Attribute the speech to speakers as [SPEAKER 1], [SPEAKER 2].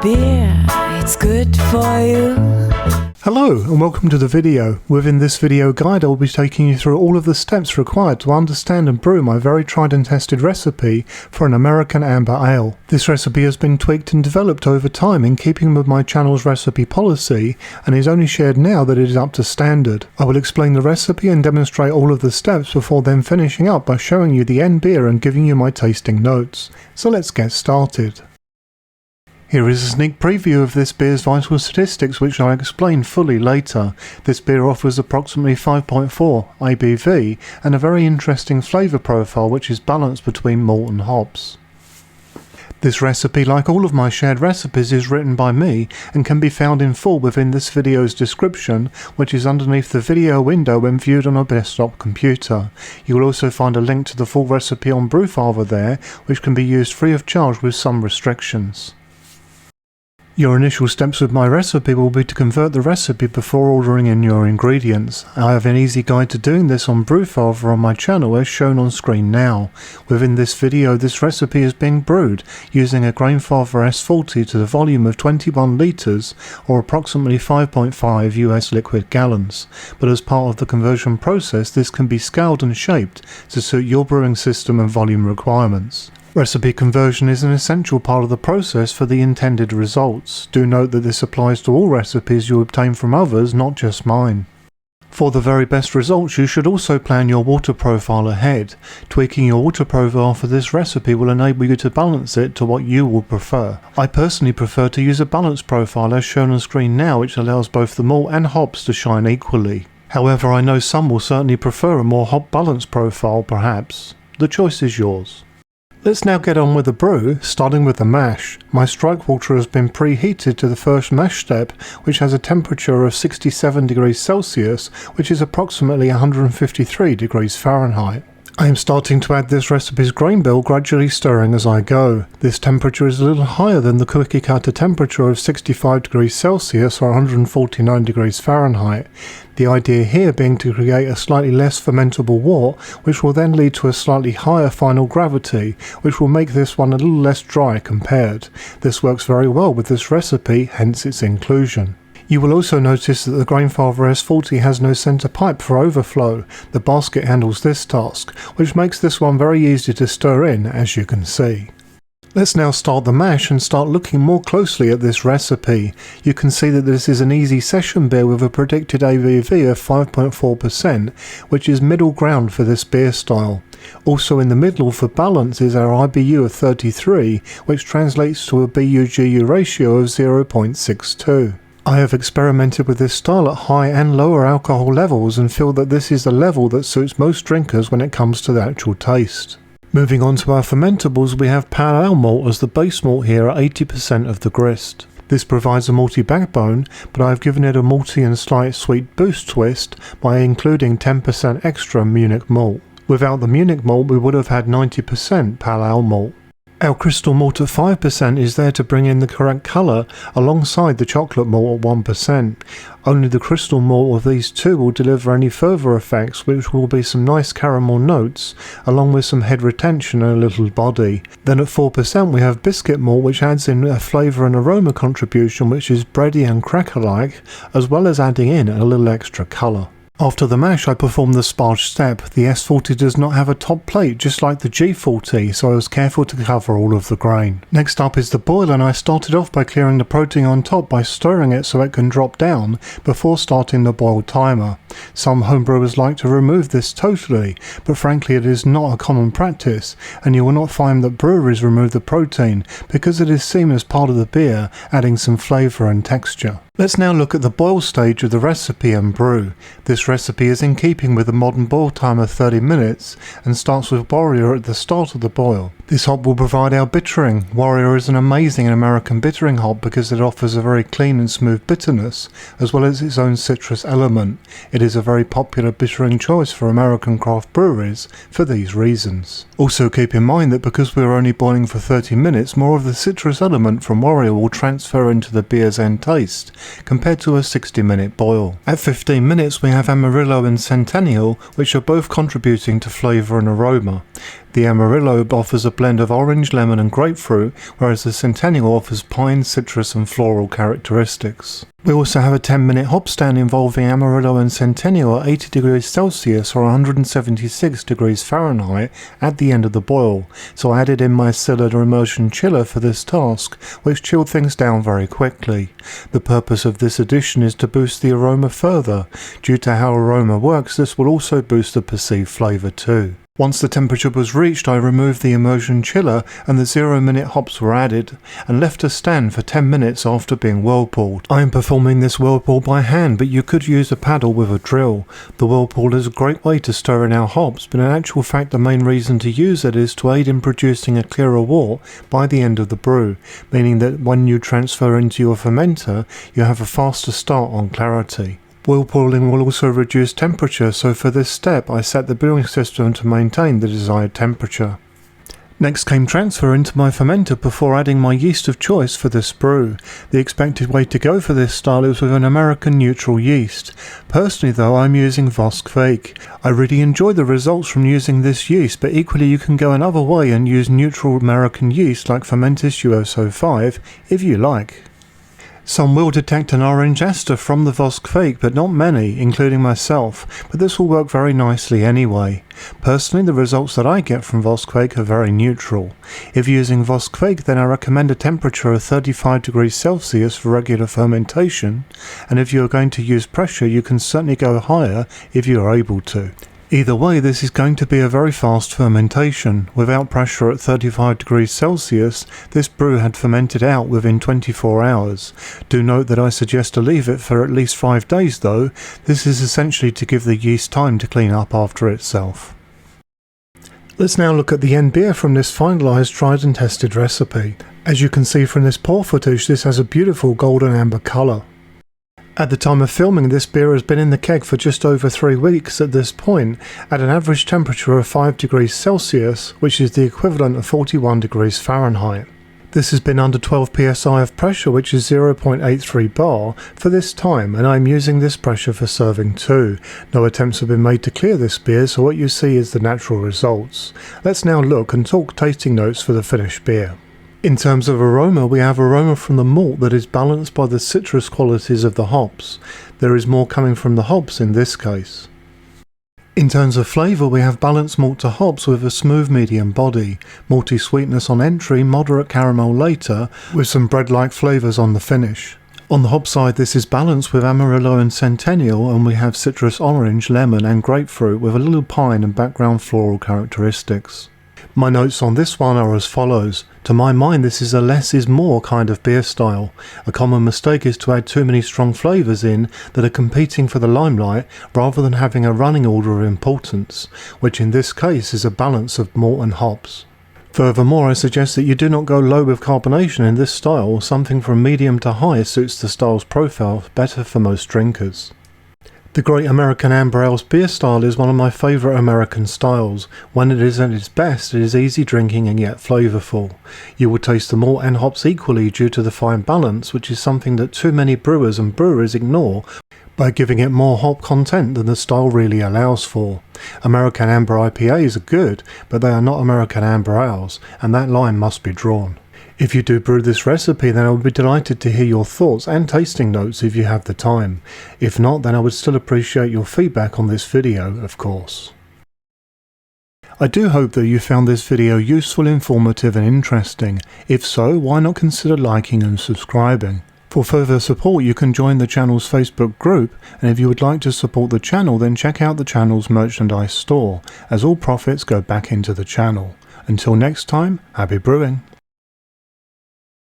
[SPEAKER 1] beer, it's good for you.
[SPEAKER 2] Hello and welcome to the video. Within this video guide I will be taking you through all of the steps required to understand and brew my very tried and tested recipe for an American amber ale. This recipe has been tweaked and developed over time in keeping with my channel's recipe policy and is only shared now that it is up to standard. I will explain the recipe and demonstrate all of the steps before then finishing up by showing you the end beer and giving you my tasting notes. So let's get started. Here is a sneak preview of this beer's vital statistics, which I'll explain fully later. This beer offers approximately 5.4 ABV and a very interesting flavour profile which is balanced between malt and hops. This recipe, like all of my shared recipes, is written by me and can be found in full within this video's description, which is underneath the video window when viewed on a desktop computer. You will also find a link to the full recipe on Brewhouse there, which can be used free of charge with some restrictions. Your initial steps with my recipe will be to convert the recipe before ordering in your ingredients. I have an easy guide to doing this on Brewhouse on my channel as shown on screen now. Within this video this recipe is being brewed using a Grainfather S40 to the volume of 21 litres or approximately 5.5 US liquid gallons, but as part of the conversion process this can be scaled and shaped to suit your brewing system and volume requirements. Recipe conversion is an essential part of the process for the intended results. Do note that this applies to all recipes you obtain from others, not just mine. For the very best results you should also plan your water profile ahead. Tweaking your water profile for this recipe will enable you to balance it to what you will prefer. I personally prefer to use a balanced profile as shown on screen now, which allows both the malt and hops to shine equally. However, I know some will certainly prefer a more hop balanced profile perhaps. The choice is yours. Let's now get on with the brew, starting with the mash. My strike water has been preheated to the first mash step, which has a temperature of 67 degrees Celsius, which is approximately 153 degrees Fahrenheit. I am starting to add this recipe's grain bill, gradually stirring as I go. This temperature is a little higher than the cookie cutter temperature of 65 degrees Celsius or 149 degrees Fahrenheit. The idea here being to create a slightly less fermentable wort, which will then lead to a slightly higher final gravity, which will make this one a little less dry compared. This works very well with this recipe, hence its inclusion. You will also notice that the Grainfather S40 has no centre pipe for overflow. The basket handles this task, which makes this one very easy to stir in, as you can see. Let's now start the mash and start looking more closely at this recipe. You can see that this is an easy session beer with a predicted ABV of 5.4%, which is middle ground for this beer style. Also in the middle for balance is our IBU of 33, which translates to a BU-GU ratio of 0.62. I have experimented with this style at high and lower alcohol levels and feel that this is the level that suits most drinkers when it comes to the actual taste. Moving on to our fermentables, we have Ale Malt as the base malt here at 80% of the grist. This provides a malty backbone, but I have given it a malty and slight sweet boost twist by including 10% extra Munich malt. Without the Munich malt we would have had 90% Ale Malt. Our crystal malt at 5% is there to bring in the correct colour alongside the chocolate malt at 1%. Only the crystal malt of these two will deliver any further effects, which will be some nice caramel notes along with some head retention and a little body. Then at 4% we have biscuit malt, which adds in a flavour and aroma contribution which is bready and cracker like, as well as adding in a little extra colour. After the mash I performed the sparge step. The S40 does not have a top plate just like the G40, so I was careful to cover all of the grain. Next up is the boil, and I started off by clearing the protein on top by stirring it so it can drop down before starting the boil timer. Some homebrewers like to remove this totally, but frankly it is not a common practice, and you will not find that breweries remove the protein because it is seen as part of the beer, adding some flavour and texture. Let's now look at the boil stage of the recipe and brew. This recipe is in keeping with the modern boil time of 30 minutes and starts with Warrior at the start of the boil. This hop will provide our bittering. Warrior is an amazing American bittering hop because it offers a very clean and smooth bitterness as well as its own citrus element. It is a very popular bittering choice for American craft breweries for these reasons. Also keep in mind that because we are only boiling for 30 minutes, more of the citrus element from Warrior will transfer into the beer's end taste compared to a 60-minute boil. At 15 minutes we have Amarillo and Centennial, which are both contributing to flavour and aroma. The Amarillo offers a blend of orange, lemon and grapefruit, whereas the Centennial offers pine, citrus and floral characteristics. We also have a 10-minute hop stand involving Amarillo and Centennial at 80 degrees Celsius or 176 degrees Fahrenheit at the end of the boil, so I added in my cylinder immersion chiller for this task, which chilled things down very quickly. The purpose of this addition is to boost the aroma further. Due to how aroma works, this will also boost the perceived flavour too. Once the temperature was reached, I removed the immersion chiller and the 0-minute hops were added, and left to stand for 10 minutes after being whirlpooled. I am performing this whirlpool by hand, but you could use a paddle with a drill. The whirlpool is a great way to stir in our hops, but in actual fact the main reason to use it is to aid in producing a clearer wort by the end of the brew, meaning that when you transfer into your fermenter, you have a faster start on clarity. Whirlpooling will also reduce temperature, so for this step I set the brewing system to maintain the desired temperature. Next came transfer into my fermenter before adding my yeast of choice for this brew. The expected way to go for this style is with an American neutral yeast. Personally though, I'm using Vosk Fake. I really enjoy the results from using this yeast, but equally you can go another way and use neutral American yeast like Fermentis USO 5 if you like. Some will detect an orange ester from the Vosk Fake, but not many, including myself, but this will work very nicely anyway. Personally, the results that I get from Vosk Fake are very neutral. If you're using Vosk Fake, then I recommend a temperature of 35 degrees Celsius for regular fermentation, and if you're going to use pressure, you can certainly go higher if you are able to. Either way, this is going to be a very fast fermentation. Without pressure at 35 degrees Celsius, this brew had fermented out within 24 hours. Do note that I suggest to leave it for at least 5 days though. This is essentially to give the yeast time to clean up after itself. Let's now look at the end beer from this finalised, tried and tested recipe. As you can see from this pour footage, this has a beautiful golden amber colour. At the time of filming, this beer has been in the keg for just over 3 weeks at this point, at an average temperature of 5 degrees Celsius, which is the equivalent of 41 degrees Fahrenheit. This has been under 12 psi of pressure, which is 0.83 bar, for this time, and I'm using this pressure for serving too. No attempts have been made to clear this beer, so what you see is the natural results. Let's now look and talk tasting notes for the finished beer. In terms of aroma, we have aroma from the malt that is balanced by the citrus qualities of the hops. There is more coming from the hops in this case. In terms of flavour, we have balanced malt to hops with a smooth medium body, malty sweetness on entry, moderate caramel later, with some bread-like flavours on the finish. On the hop side, this is balanced with Amarillo and Centennial, and we have citrus orange, lemon and grapefruit with a little pine and background floral characteristics. My notes on this one are as follows. To my mind, this is a less is more kind of beer style. A common mistake is to add too many strong flavours in that are competing for the limelight rather than having a running order of importance, which in this case is a balance of malt and hops. Furthermore, I suggest that you do not go low with carbonation in this style. Something from medium to high suits the style's profile better for most drinkers. The Great American Amber Ale's beer style is one of my favourite American styles. When it is at its best, it is easy drinking and yet flavourful. You will taste the malt and hops equally due to the fine balance, which is something that too many brewers and breweries ignore by giving it more hop content than the style really allows for. American Amber IPAs are good, but they are not American Amber Ales, and that line must be drawn. If you do brew this recipe, then I would be delighted to hear your thoughts and tasting notes if you have the time. If not, then I would still appreciate your feedback on this video, of course. I do hope that you found this video useful, informative and interesting. If so, why not consider liking and subscribing? For further support, you can join the channel's Facebook group, and if you would like to support the channel, then check out the channel's merchandise store, as all profits go back into the channel. Until next time, happy brewing!